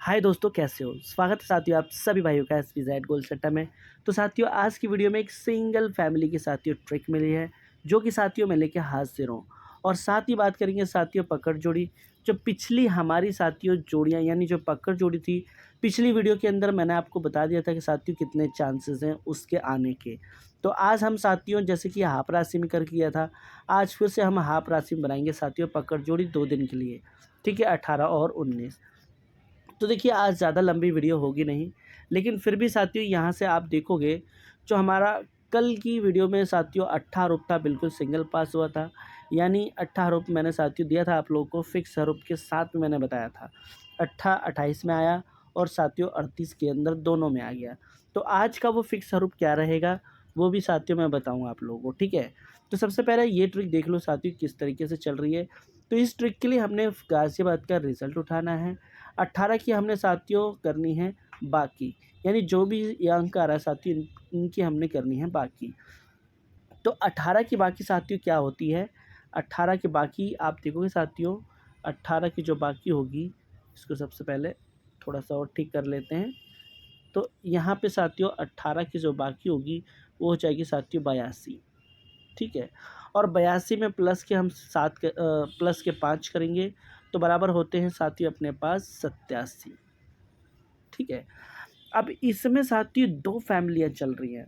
हाय दोस्तों, कैसे हो? स्वागत है साथियों आप सभी भाइयों का SPZ गोल्ड सेक्टर में। तो साथियों, आज की वीडियो में एक सिंगल फैमिली की साथियों ट्रिक मिली है, जो कि साथियों मैं लेके हाजिर हूँ। और साथ ही बात करेंगे साथियों पकड़ जोड़ी, जो पिछली हमारी साथियों जोड़ियाँ यानी जो पकड़ जोड़ी थी, पिछली वीडियो के अंदर मैंने आपको बता दिया था कि साथियों कितने चांसेस हैं उसके आने के। तो आज हम साथियों जैसे कि हाफ राशि में कर किया था, आज फिर से हम हाफ राशि में बनाएंगे साथियों पकड़ जोड़ी 2 दिन के लिए। ठीक है, 18 और 19। तो देखिए, आज ज़्यादा लंबी वीडियो होगी नहीं, लेकिन फिर भी साथियों यहाँ से आप देखोगे, जो हमारा कल की वीडियो में साथियों 18 रुपये था, बिल्कुल सिंगल पास हुआ था। यानी 18 रुपये मैंने साथियों दिया था आप लोगों को, फिक्स हरूप के साथ में मैंने बताया था। 28 में आया और साथियों 38 के अंदर दोनों में आ गया। तो आज का वो फिक्स हरूप क्या रहेगा, वो भी साथियों मैं बताऊँगा आप लोगों को, ठीक है। तो सबसे पहले ये ट्रिक देख लो साथियों किस तरीके से चल रही है। तो इस ट्रिक के लिए हमने गाज़ियाबाद का रिज़ल्ट उठाना है। 18 की हमने साथियों करनी है बाकी, यानी जो भी ये अंक आ रहा है साथियों इनकी हमने करनी है बाकी। तो 18 की बाकी साथियों क्या होती है, 18 की बाकी आप देखोगे साथियों, 18 की जो बाकी होगी, इसको सबसे पहले थोड़ा-सा और ठीक कर लेते हैं। तो यहाँ पे साथियों 18 की जो बाकी होगी, वो हो जाएगी साथियों 82, ठीक है। और 82 में प्लस के हम प्लस के 5 करेंगे, तो बराबर होते हैं साथियों अपने पास 87, ठीक है। अब इसमें साथियों 2 फैमिलियाँ चल रही हैं,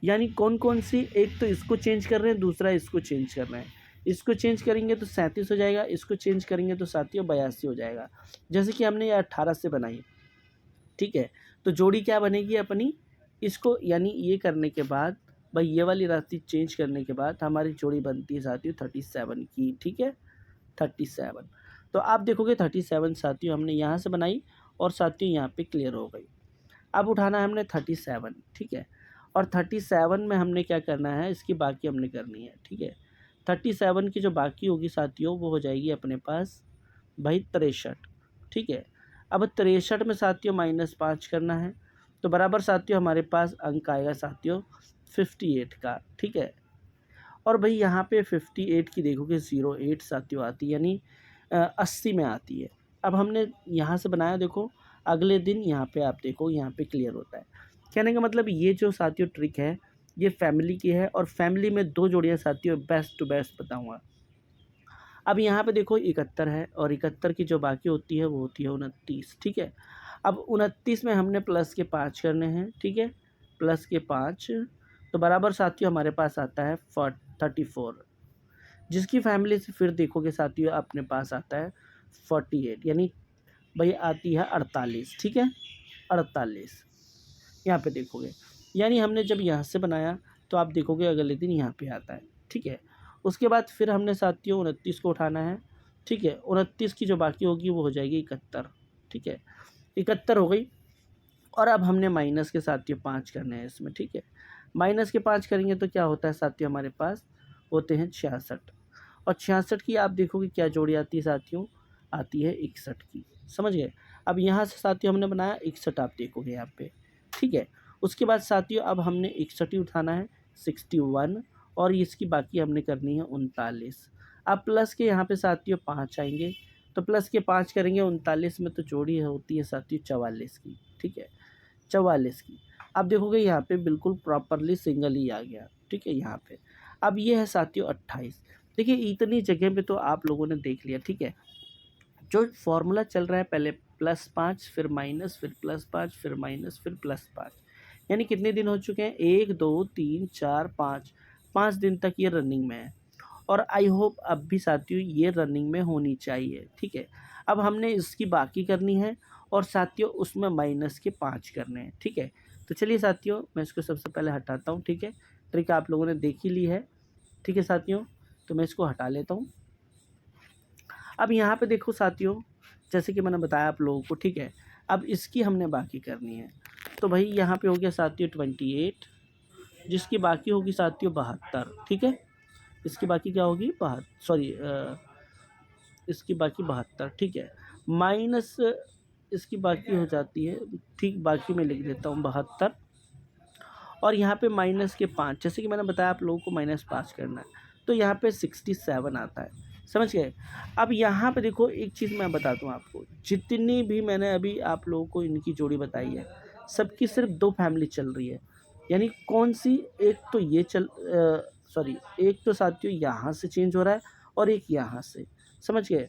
यानी कौन-कौन सी, एक तो इसको चेंज कर रहे हैं, दूसरा इसको चेंज कर रहे हैं। इसको चेंज करेंगे तो 37 हो जाएगा, इसको चेंज करेंगे तो साथियों 82 हो जाएगा। जैसे कि हमने ये 18 से बनाई, ठीक है। तो जोड़ी क्या बनेगी अपनी, इसको यानी ये करने के बाद, भाई ये वाली राशि चेंज करने के बाद हमारी जोड़ी बनती है साथियों 37 की, ठीक है, 37। तो आप देखोगे 37 साथियों हमने यहाँ से बनाई और साथियों यहाँ पे क्लियर हो गई। अब उठाना है हमने 37, ठीक है। और 37 में हमने क्या करना है, इसकी बाकी हमने करनी है, ठीक है। 37 की जो बाकी होगी साथियों, वो हो जाएगी अपने पास भाई 63, ठीक है। अब 63 में साथियों -5 करना है, तो बराबर साथियों हमारे पास अंक आएगा साथियों 58 का, ठीक है। और भाई यहाँ पे 58 की देखोगे 08 साथियों आती है, यानी 80 में आती है। अब हमने यहाँ से बनाया, देखो अगले दिन यहाँ पे आप देखो, यहाँ पे क्लियर होता है। कहने का मतलब ये जो साथियों ट्रिक है, ये फैमिली की है, और फैमिली में 2 जोड़ियाँ साथियों बेस्ट टू बेस्ट बताऊँगा। अब यहाँ पे देखो 71 है, और 71 की जो बाकी होती है वो होती है 29, ठीक है। अब 29 में हमने प्लस के 5 करने हैं, ठीक है, प्लस के 5, तो बराबर साथियों हमारे पास आता है 34, जिसकी फैमिली से फिर देखोगे साथियों अपने पास आता है 48, यानी भाई आती है 48, ठीक है, 48 यहाँ पे देखोगे। यानी हमने जब यहाँ से बनाया तो आप देखोगे अगले दिन यहाँ पे आता है, ठीक है। उसके बाद फिर हमने साथियों 29 को उठाना है, ठीक है। 29 की जो बाकी होगी वो हो जाएगी 71, ठीक है, 71 हो गई। और अब हमने माइनस के साथियों 5 करने हैं इसमें, ठीक है। माइनस के 5 करेंगे तो क्या होता है साथियों, हमारे पास होते हैं 66, और 66 की आप देखोगे क्या जोड़ी आती है साथियों, आती है 61 की, समझ गए। अब यहाँ से साथियों हमने बनाया 61, आप देखोगे यहाँ पे, ठीक है। उसके बाद साथियों अब हमने 61 ही उठाना है, 61, और इसकी बाकी हमने करनी है 39। अब प्लस के यहाँ पे साथियों 5 आएंगे, तो प्लस के 5 करेंगे 39 में, तो जोड़ी होती है साथियों 44 की, ठीक है, 44 की। आप देखोगे यहाँ पे बिल्कुल प्रॉपरली सिंगल ही आ गया, ठीक है यहाँ पे। अब ये है साथियों 28। देखिए इतनी जगह पे तो आप लोगों ने देख लिया, ठीक है। जो फॉर्मूला चल रहा है, पहले +5 फिर माइनस फिर +5 फिर माइनस फिर +5, यानी कितने दिन हो चुके हैं, 1 2 3 4 5, 5 दिन तक ये रनिंग में है। और आई होप अब भी साथियों ये रनिंग में होनी चाहिए, ठीक है। अब हमने इसकी बाकी करनी है, और साथियों उसमें माइनस के 5 करने हैं, ठीक है। तो चलिए साथियों मैं इसको सबसे पहले हटाता हूँ, ठीक है। ट्रिक आप लोगों ने देख ही ली है, ठीक है साथियों, तो मैं इसको हटा लेता हूँ। अब यहाँ पे देखो साथियों, जैसे कि मैंने बताया आप लोगों को, ठीक है। अब इसकी हमने बाकी करनी है, तो भाई यहाँ पे हो गया साथियों 28, जिसकी बाकी होगी साथियों 72, ठीक है। इसकी बाकी क्या होगी, इसकी बाकी 72, ठीक है, माइनस इसकी बाकी हो जाती है, ठीक, बाकी में लिख देता हूँ 72, और यहाँ पे माइनस के 5, जैसे कि मैंने बताया आप लोगों को -5 करना है, तो यहाँ पे 67 आता है, समझ गए। अब यहाँ पे देखो एक चीज़ मैं बता दूँ आपको, जितनी भी मैंने अभी आप लोगों को इनकी जोड़ी बताई है, सबकी सिर्फ 2 फैमिली चल रही है। यानी कौन-सी, एक तो ये सॉरी, एक तो साथियों यहाँ से चेंज हो रहा है और एक यहाँ से, समझ गए?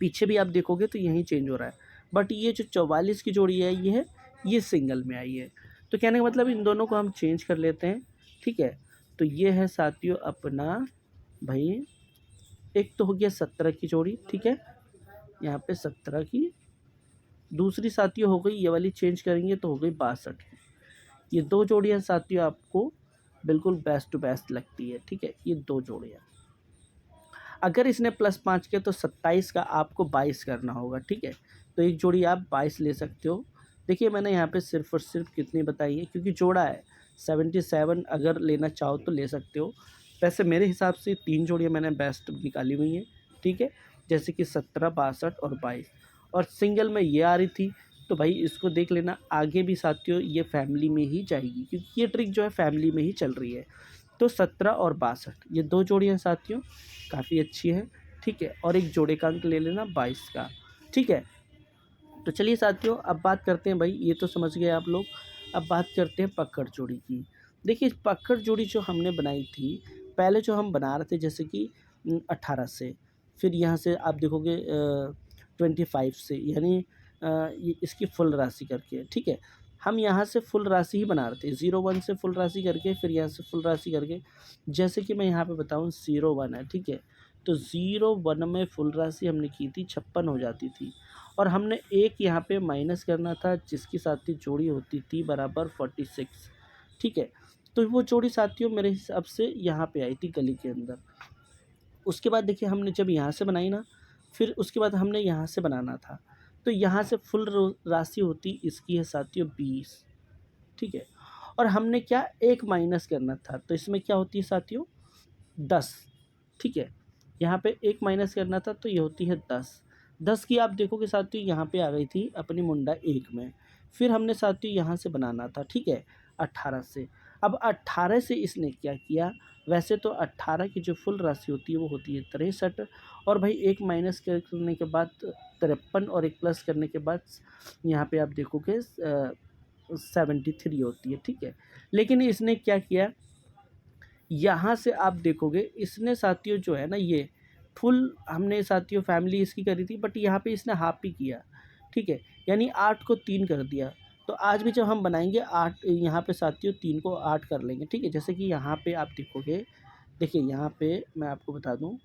पीछे भी आप देखोगे तो यहीं चेंज हो रहा है। बट ये जो 44 की जोड़ी है ये सिंगल में आई है। तो कहने का मतलब इन दोनों को हम चेंज कर लेते हैं, ठीक है? तो ये है साथियों अपना भई, एक तो हो गया 17 की जोड़ी, ठीक है? यहाँ पे 17 की, दूसरी साथियों हो गई ये वाली, चेंज करेंगे तो हो गई 62 की। ये 2 जोड़ियाँ साथियों आपको बिल्कुल बेस्ट टू बेस्ट लगती है, ठीक है? ये 2 जोड़ियाँ। अगर इसने +5 किया तो 27 का आपको 22 करना होगा, ठीक है? तो एक जोड़ी आप 22 ले सकते हो। देखिए मैंने यहाँ पे सिर्फ़ और सिर्फ कितनी बताई है, क्योंकि जोड़ा है 77, अगर लेना चाहो तो ले सकते हो। वैसे मेरे हिसाब से 3 जोड़ियाँ मैंने बेस्ट निकाली हुई हैं, ठीक है? जैसे कि 17, 62 और 22, और सिंगल में ये आ रही थी, तो भाई इसको देख लेना। आगे भी साथियों ये फैमिली में ही जाएगी, क्योंकि ये ट्रिक जो है फैमिली में ही चल रही है। तो 17 और 62 ये 2 जोड़ियाँ साथियों काफ़ी अच्छी है, ठीक है? और एक जोड़े का अंक ले लेना 22 का, ठीक है? तो चलिए साथियों अब बात करते हैं, भाई ये तो समझ गए आप लोग। अब बात करते हैं पकड़ जोड़ी की। देखिए पकड़ जोड़ी जो हमने बनाई थी, पहले जो हम बना रहे थे जैसे कि 18 से, फिर यहाँ से आप देखोगे 25 से, यानी ये इसकी फुल राशि करके, ठीक है? हम यहाँ से फुल राशि ही बना रहे थे, 01 से फुल राशि करके, फिर यहाँ से फुल राशि करके। जैसे कि मैं यहाँ पे बताऊँ 01 है, ठीक है? तो 01 में फुल राशि हमने की थी 56 हो जाती थी, और हमने एक यहाँ पे माइनस करना था जिसकी साथियों जोड़ी होती थी बराबर 46, ठीक है? तो वो जोड़ी साथियों मेरे हिसाब से यहाँ पे आई थी गली के अंदर। उसके बाद देखिए हमने जब यहाँ से बनाई ना, फिर उसके बाद हमने यहाँ से बनाना था। तो यहाँ से फुल राशि होती इसकी है साथियों 20, ठीक है? और हमने क्या एक माइनस करना था, तो इसमें क्या होती है साथियों 10, ठीक है? यहाँ पे एक माइनस करना था तो ये होती है 10। 10 की आप देखोगे साथियों यहाँ पे आ गई थी अपनी मुंडा 1 में। फिर हमने साथियों यहाँ से बनाना था, ठीक है? 18 से। अब 18 से इसने क्या किया, वैसे तो 18 की जो फुल राशि होती है वो होती है 63, और भाई एक माइनस करने के बाद 53 और एक प्लस करने के बाद यहाँ पे आप देखोगे 73 होती है, ठीक है? लेकिन इसने क्या किया, यहाँ से आप देखोगे इसने साथियों जो है ना ये फुल, हमने साथियों फैमिली इसकी करी थी, बट यहाँ पे इसने हाफ ही किया, ठीक है? यानी 8 को 3 कर दिया। तो आज भी जब हम बनाएंगे 8, यहाँ पे साथियों 3 को 8 कर लेंगे, ठीक है? जैसे कि यहाँ पे आप देखोगे, देखिए यहाँ पे मैं आपको बता दूँ,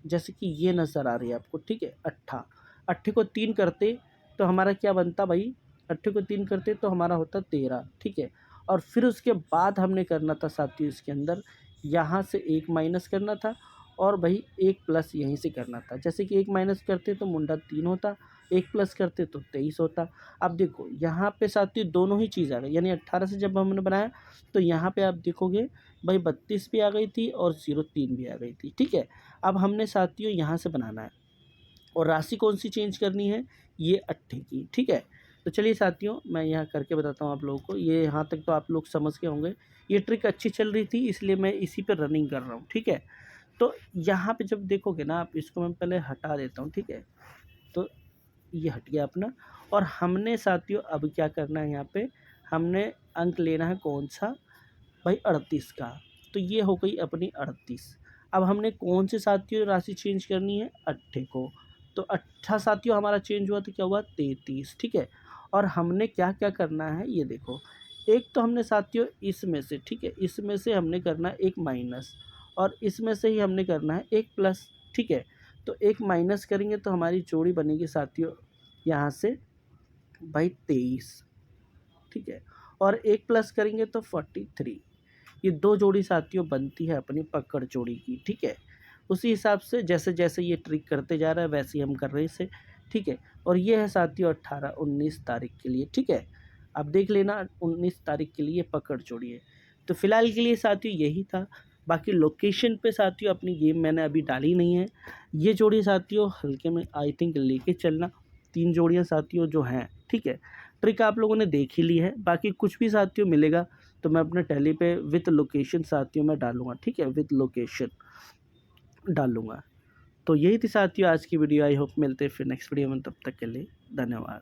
जैसे कि ये नज़र आ रही है आपको, ठीक है? अट्ठा, अट्ठे को 3 करते तो हमारा क्या बनता भाई, अट्ठे को 3 करते तो हमारा होता 13, ठीक है? और फिर उसके बाद हमने करना था साथियों इसके अंदर, यहाँ से एक माइनस करना था, और भाई एक प्लस यहीं से करना था। जैसे कि एक माइनस करते तो मुंडा 3 होता, एक प्लस करते तो 23 होता। अब देखो यहाँ पे साथियों दोनों ही चीज़ आ गई, यानी 18 से जब हमने बनाया तो यहाँ पे आप देखोगे भाई 32 भी आ गई थी और 03 भी आ गई थी, ठीक है? अब हमने साथियों यहाँ से बनाना है, और राशि कौन सी चेंज करनी है, ये अट्ठे की, ठीक है? तो चलिए साथियों मैं यहाँ करके बताता हूँ आप लोगों को। ये यहाँ तक तो आप लोग समझ गए होंगे। ये ट्रिक अच्छी चल रही थी इसलिए मैं इसी पे रनिंग कर रहा हूँ, ठीक है? तो यहाँ पे जब देखोगे ना आप, इसको मैं पहले हटा देता हूँ, ठीक है? तो ये हट गया अपना, और हमने साथियों अब क्या करना है, यहाँ पे हमने अंक लेना है कौन सा भाई, 38 का। तो ये हो गई अपनी 38। अब हमने कौन से साथियों राशि चेंज करनी है, अट्ठे को। तो अट्ठा साथियों हमारा चेंज हुआ तो क्या हुआ 33, ठीक है? और हमने क्या क्या करना है ये देखो, एक तो हमने साथियों इसमें से, ठीक है, इसमें से हमने करना है एक माइनस, और इसमें से ही हमने करना है एक प्लस, ठीक है? तो एक माइनस करेंगे तो हमारी जोड़ी बनेगी साथियों यहाँ से भाई 23, ठीक है? और एक प्लस करेंगे तो 43। ये 2 जोड़ी साथियों बनती है अपनी पकड़ जोड़ी की, ठीक है? उसी हिसाब से जैसे जैसे ये ट्रिक करते जा रहा है वैसे ही हम कर रहे हैं इसे, ठीक है? और ये है साथियों 18-19 तारीख के लिए, ठीक है? अब देख लेना 19 तारीख के लिए पकड़ जोड़ी है। तो फिलहाल के लिए साथियों यही था। बाकी लोकेशन पे साथियों अपनी गेम मैंने अभी डाली नहीं है। ये जोड़ी साथियों हल्के में आई थिंक लेके चलना, 3 जोड़ियाँ साथियों जो हैं, ठीक है? ट्रिक आप लोगों ने देख ही ली है। बाकी कुछ भी साथियों मिलेगा तो मैं अपने टेली पे विथ लोकेशन साथियों में डालूँगा, ठीक है? With location. डाल लूँगा। तो यही थी साथियों आज की वीडियो। आई होप मिलते हैं फिर नेक्स्ट वीडियो में, तब तक के लिए धन्यवाद।